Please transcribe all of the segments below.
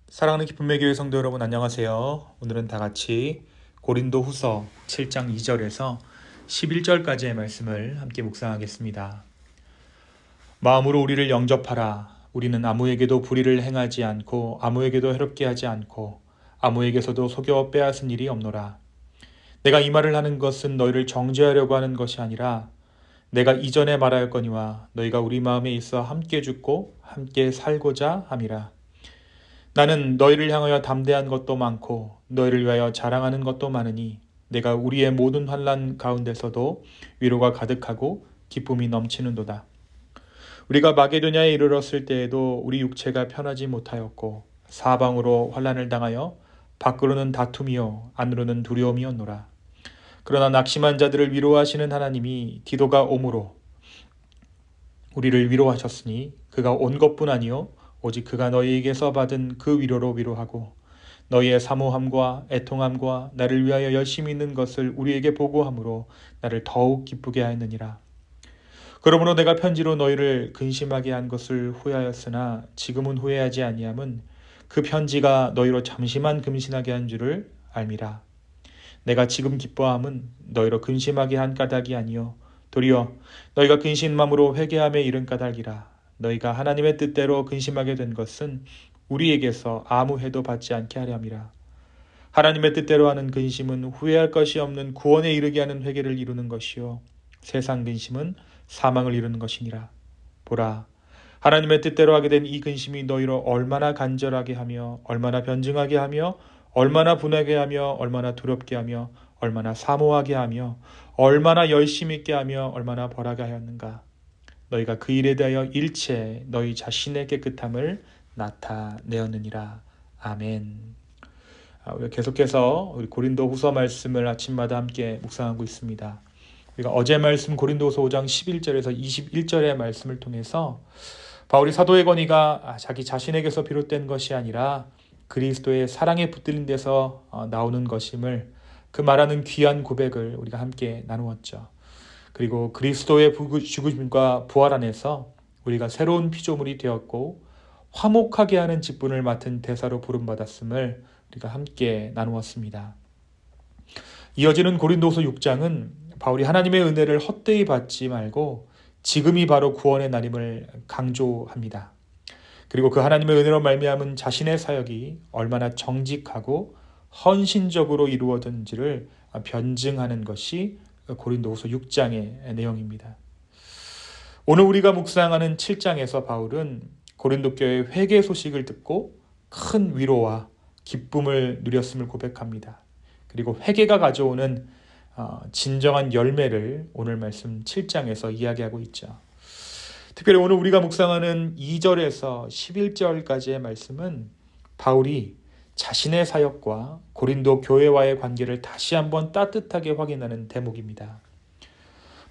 사랑하는 기쁨의 교회 성도 여러분 안녕하세요. 오늘은 다 같이 고린도 후서 7장 2절에서 11절까지의 말씀을 함께 묵상하겠습니다. 마음으로 우리를 영접하라. 우리는 아무에게도 불의를 행하지 않고 아무에게도 해롭게 하지 않고 아무에게서도 속여 빼앗은 일이 없노라. 내가 이 말을 하는 것은 너희를 정죄하려고 하는 것이 아니라 내가 이전에 말하였거니와 너희가 우리 마음에 있어 함께 죽고 함께 살고자 함이라. 나는 너희를 향하여 담대한 것도 많고 너희를 위하여 자랑하는 것도 많으니 내가 우리의 모든 환난 가운데서도 위로가 가득하고 기쁨이 넘치는도다. 우리가 마게도냐에 이르렀을 때에도 우리 육체가 편하지 못하였고 사방으로 환난을 당하여 밖으로는 다툼이요 안으로는 두려움이었노라. 그러나 낙심한 자들을 위로하시는 하나님이 디도가 오므로 우리를 위로하셨으니 그가 온 것뿐 아니요 오직 그가 너희에게서 받은 그 위로로 위로하고 너희의 사모함과 애통함과 나를 위하여 열심히 있는 것을 우리에게 보고함으로 나를 더욱 기쁘게 하였느니라. 그러므로 내가 편지로 너희를 근심하게 한 것을 후회하였으나 지금은 후회하지 아니함은 그 편지가 너희로 잠시만 근심하게 한 줄을 알미라. 내가 지금 기뻐함은 너희로 근심하게 한 까닭이 아니요 도리어 너희가 근심함으로 회개함에 이른 까닭이라. 너희가 하나님의 뜻대로 근심하게 된 것은 우리에게서 아무 해도 받지 않게 하려 함이라. 하나님의 뜻대로 하는 근심은 후회할 것이 없는 구원에 이르게 하는 회개를 이루는 것이요 세상 근심은 사망을 이루는 것이니라. 보라, 하나님의 뜻대로 하게 된 이 근심이 너희로 얼마나 간절하게 하며 얼마나 변증하게 하며 얼마나 분하게 하며 얼마나 두렵게 하며 얼마나 사모하게 하며 얼마나 열심 있게 하며 얼마나 벌하게 하였는가. 너희가 그 일에 대하여 일체 너희 자신의 깨끗함을 나타내었느니라. 아멘. 우리가 계속해서 우리 고린도 후서 말씀을 아침마다 함께 묵상하고 있습니다. 우리가 어제 말씀 고린도후서 5장 11절에서 21절의 말씀을 통해서 바울이 사도의 권위가 자기 자신에게서 비롯된 것이 아니라 그리스도의 사랑에 붙들린 데서 나오는 것임을 그 말하는 귀한 고백을 우리가 함께 나누었죠. 그리고 그리스도의 죽으심과 부활 안에서 우리가 새로운 피조물이 되었고 화목하게 하는 직분을 맡은 대사로 부름받았음을 우리가 함께 나누었습니다. 이어지는 고린도서 6장은 바울이 하나님의 은혜를 헛되이 받지 말고 지금이 바로 구원의 날임을 강조합니다. 그리고 그 하나님의 은혜로 말미암은 자신의 사역이 얼마나 정직하고 헌신적으로 이루어졌는지를 변증하는 것이 고린도후서 6장의 내용입니다. 오늘 우리가 묵상하는 7장에서 바울은 고린도 교회의 회개 소식을 듣고 큰 위로와 기쁨을 누렸음을 고백합니다. 그리고 회개가 가져오는 진정한 열매를 오늘 말씀 7장에서 이야기하고 있죠. 특별히 오늘 우리가 묵상하는 2절에서 11절까지의 말씀은 바울이 자신의 사역과 고린도 교회와의 관계를 다시 한번 따뜻하게 확인하는 대목입니다.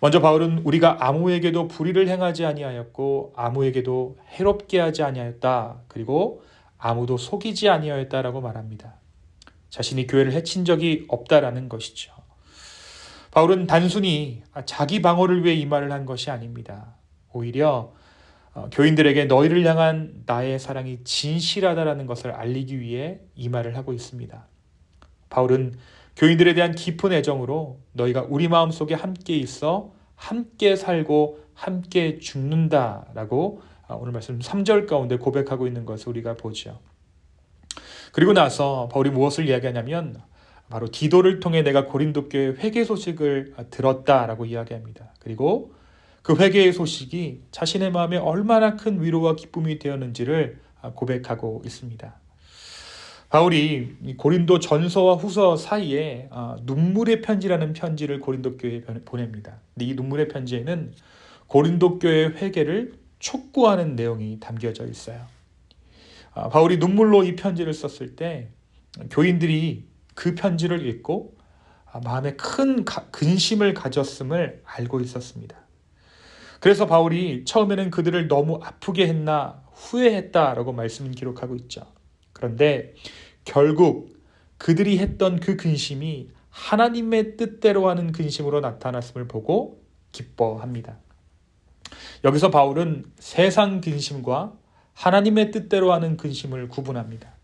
먼저 바울은 우리가 아무에게도 불의를 행하지 아니하였고 아무에게도 해롭게 하지 아니하였다. 그리고 아무도 속이지 아니하였다라고 말합니다. 자신이 교회를 해친 적이 없다라는 것이죠. 바울은 단순히 자기 방어를 위해 이 말을 한 것이 아닙니다. 오히려 교인들에게 너희를 향한 나의 사랑이 진실하다라는 것을 알리기 위해 이 말을 하고 있습니다. 바울은 교인들에 대한 깊은 애정으로 너희가 우리 마음속에 함께 있어 함께 살고 함께 죽는다라고 오늘 말씀 3절 가운데 고백하고 있는 것을 우리가 보죠. 그리고 나서 바울이 무엇을 이야기하냐면 바로 디도를 통해 내가 고린도 교회 회개 소식을 들었다라고 이야기합니다. 그리고 그 회개의 소식이 자신의 마음에 얼마나 큰 위로와 기쁨이 되었는지를 고백하고 있습니다. 바울이 고린도 전서와 후서 사이에 눈물의 편지라는 편지를 고린도 교회에 보냅니다. 근데 이 눈물의 편지에는 고린도 교회의 회개를 촉구하는 내용이 담겨져 있어요. 바울이 눈물로 이 편지를 썼을 때 교인들이 그 편지를 읽고 마음에 큰 근심을 가졌음을 알고 있었습니다. 그래서 바울이 처음에는 그들을 너무 아프게 했나 후회했다라고 말씀을 기록하고 있죠. 그런데 결국 그들이 했던 그 근심이 하나님의 뜻대로 하는 근심으로 나타났음을 보고 기뻐합니다. 여기서 바울은 세상 근심과 하나님의 뜻대로 하는 근심을 구분합니다.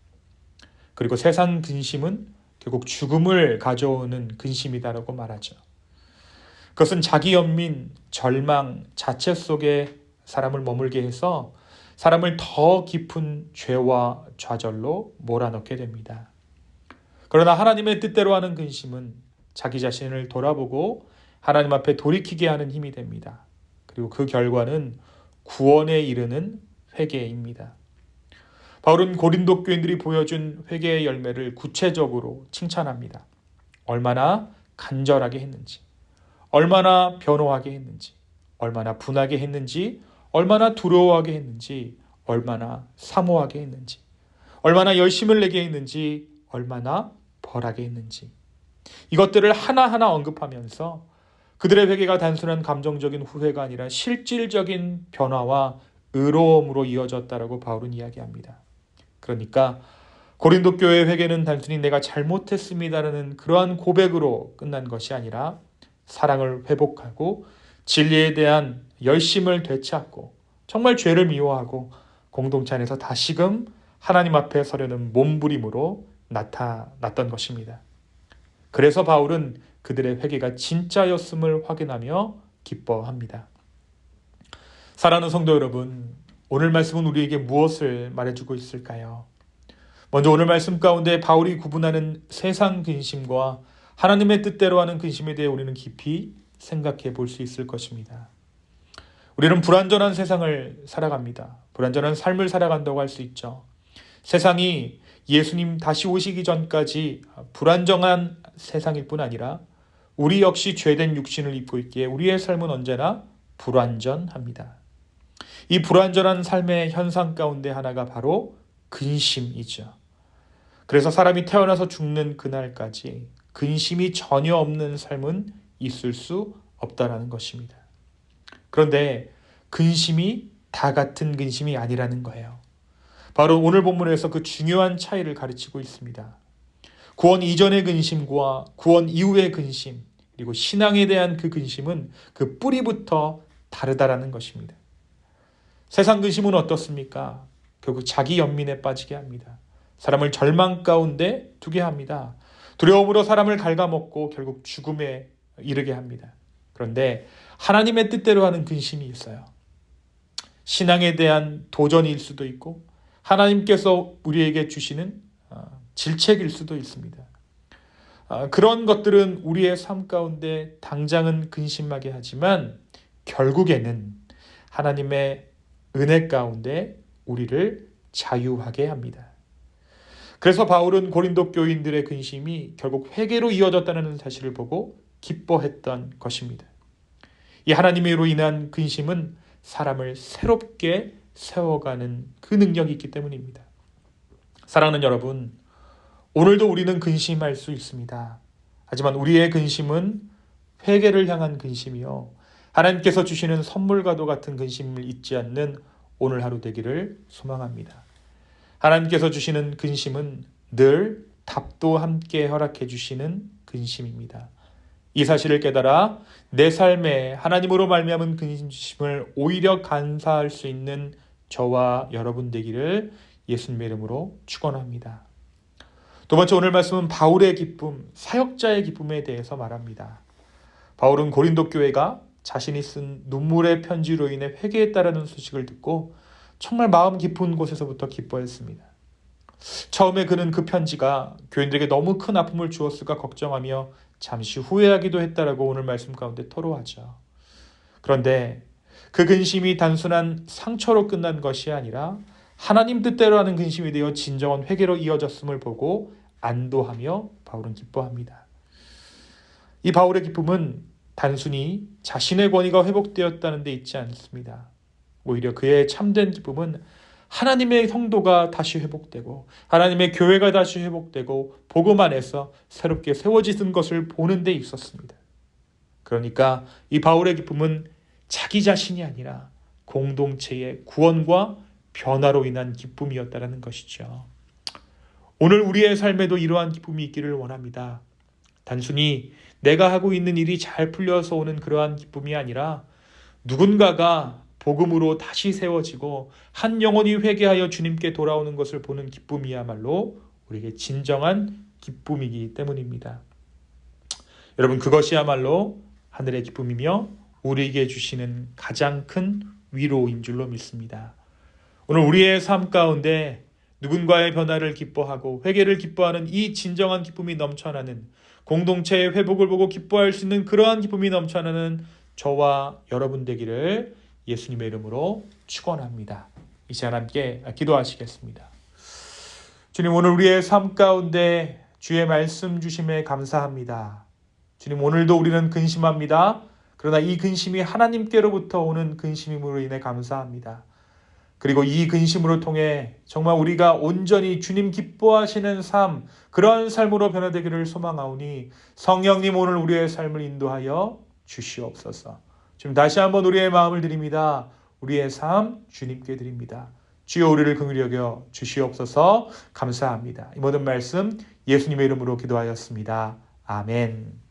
그리고 세상 근심은 결국 죽음을 가져오는 근심이다라고 말하죠. 그것은 자기 연민, 절망, 자체 속에 사람을 머물게 해서 사람을 더 깊은 죄와 좌절로 몰아넣게 됩니다. 그러나 하나님의 뜻대로 하는 근심은 자기 자신을 돌아보고 하나님 앞에 돌이키게 하는 힘이 됩니다. 그리고 그 결과는 구원에 이르는 회개입니다. 바울은 고린도 교인들이 보여준 회개의 열매를 구체적으로 칭찬합니다. 얼마나 간절하게 했는지, 얼마나 변호하게 했는지, 얼마나 분하게 했는지, 얼마나 두려워하게 했는지, 얼마나 사모하게 했는지, 얼마나 열심을 내게 했는지, 얼마나 벌하게 했는지. 이것들을 하나하나 언급하면서 그들의 회개가 단순한 감정적인 후회가 아니라 실질적인 변화와 의로움으로 이어졌다라고 바울은 이야기합니다. 그러니까 고린도 교회의 회개는 단순히 내가 잘못했습니다라는 그러한 고백으로 끝난 것이 아니라 사랑을 회복하고 진리에 대한 열심을 되찾고 정말 죄를 미워하고 공동체 안에서 다시금 하나님 앞에 서려는 몸부림으로 나타났던 것입니다. 그래서 바울은 그들의 회개가 진짜였음을 확인하며 기뻐합니다. 사랑하는 성도 여러분, 오늘 말씀은 우리에게 무엇을 말해주고 있을까요? 먼저 오늘 말씀 가운데 바울이 구분하는 세상 근심과 하나님의 뜻대로 하는 근심에 대해 우리는 깊이 생각해 볼 수 있을 것입니다. 우리는 불완전한 세상을 살아갑니다. 불완전한 삶을 살아간다고 할 수 있죠. 세상이 예수님 다시 오시기 전까지 불완전한 세상일 뿐 아니라 우리 역시 죄된 육신을 입고 있기에 우리의 삶은 언제나 불완전합니다. 이 불완전한 삶의 현상 가운데 하나가 바로 근심이죠. 그래서 사람이 태어나서 죽는 그날까지 근심이 전혀 없는 삶은 있을 수 없다라는 것입니다. 그런데 근심이 다 같은 근심이 아니라는 거예요. 바로 오늘 본문에서 그 중요한 차이를 가르치고 있습니다. 구원 이전의 근심과 구원 이후의 근심, 그리고 신앙에 대한 그 근심은 그 뿌리부터 다르다라는 것입니다. 세상 근심은 어떻습니까? 결국 자기 연민에 빠지게 합니다. 사람을 절망 가운데 두게 합니다. 두려움으로 사람을 갉아먹고 결국 죽음에 이르게 합니다. 그런데 하나님의 뜻대로 하는 근심이 있어요. 신앙에 대한 도전일 수도 있고 하나님께서 우리에게 주시는 질책일 수도 있습니다. 그런 것들은 우리의 삶 가운데 당장은 근심하게 하지만 결국에는 하나님의 은혜 가운데 우리를 자유하게 합니다. 그래서 바울은 고린도 교인들의 근심이 결국 회개로 이어졌다는 사실을 보고 기뻐했던 것입니다. 이 하나님으로 인한 근심은 사람을 새롭게 세워가는 그 능력이 있기 때문입니다. 사랑하는 여러분, 오늘도 우리는 근심할 수 있습니다. 하지만 우리의 근심은 회개를 향한 근심이요, 하나님께서 주시는 선물과도 같은 근심을 잊지 않는 오늘 하루 되기를 소망합니다. 하나님께서 주시는 근심은 늘 답도 함께 허락해 주시는 근심입니다. 이 사실을 깨달아 내 삶에 하나님으로 말미암은 근심을 오히려 감사할 수 있는 저와 여러분 되기를 예수님의 이름으로 축원합니다. 두 번째, 오늘 말씀은 바울의 기쁨, 사역자의 기쁨에 대해서 말합니다. 바울은 고린도 교회가 자신이 쓴 눈물의 편지로 인해 회개했다라는 소식을 듣고 정말 마음 깊은 곳에서부터 기뻐했습니다. 처음에 그는 그 편지가 교인들에게 너무 큰 아픔을 주었을까 걱정하며 잠시 후회하기도 했다라고 오늘 말씀 가운데 토로하죠. 그런데 그 근심이 단순한 상처로 끝난 것이 아니라 하나님 뜻대로 하는 근심이 되어 진정한 회개로 이어졌음을 보고 안도하며 바울은 기뻐합니다. 이 바울의 기쁨은 단순히 자신의 권위가 회복되었다는 데 있지 않습니다. 오히려 그의 참된 기쁨은 하나님의 성도가 다시 회복되고 하나님의 교회가 다시 회복되고 복음 안에서 새롭게 세워지는 것을 보는 데 있었습니다. 그러니까 이 바울의 기쁨은 자기 자신이 아니라 공동체의 구원과 변화로 인한 기쁨이었다는 것이죠. 오늘 우리의 삶에도 이러한 기쁨이 있기를 원합니다. 단순히 내가 하고 있는 일이 잘 풀려서 오는 그러한 기쁨이 아니라 누군가가 복음으로 다시 세워지고 한 영혼이 회개하여 주님께 돌아오는 것을 보는 기쁨이야말로 우리에게 진정한 기쁨이기 때문입니다. 여러분, 그것이야말로 하늘의 기쁨이며 우리에게 주시는 가장 큰 위로인 줄로 믿습니다. 오늘 우리의 삶 가운데 누군가의 변화를 기뻐하고 회개를 기뻐하는 이 진정한 기쁨이 넘쳐나는, 공동체의 회복을 보고 기뻐할 수 있는 그러한 기쁨이 넘쳐나는 저와 여러분 되기를 예수님의 이름으로 축원합니다. 이 시간 함께 기도하시겠습니다. 주님, 오늘 우리의 삶 가운데 주의 말씀 주심에 감사합니다. 주님, 오늘도 우리는 근심합니다. 그러나 이 근심이 하나님께로부터 오는 근심임으로 인해 감사합니다. 그리고 이 근심으로 통해 정말 우리가 온전히 주님 기뻐하시는 삶, 그런 삶으로 변화되기를 소망하오니 성령님, 오늘 우리의 삶을 인도하여 주시옵소서. 지금 다시 한번 우리의 마음을 드립니다. 우리의 삶 주님께 드립니다. 주여, 우리를 긍휼히 여겨 주시옵소서. 감사합니다. 이 모든 말씀 예수님의 이름으로 기도하였습니다. 아멘.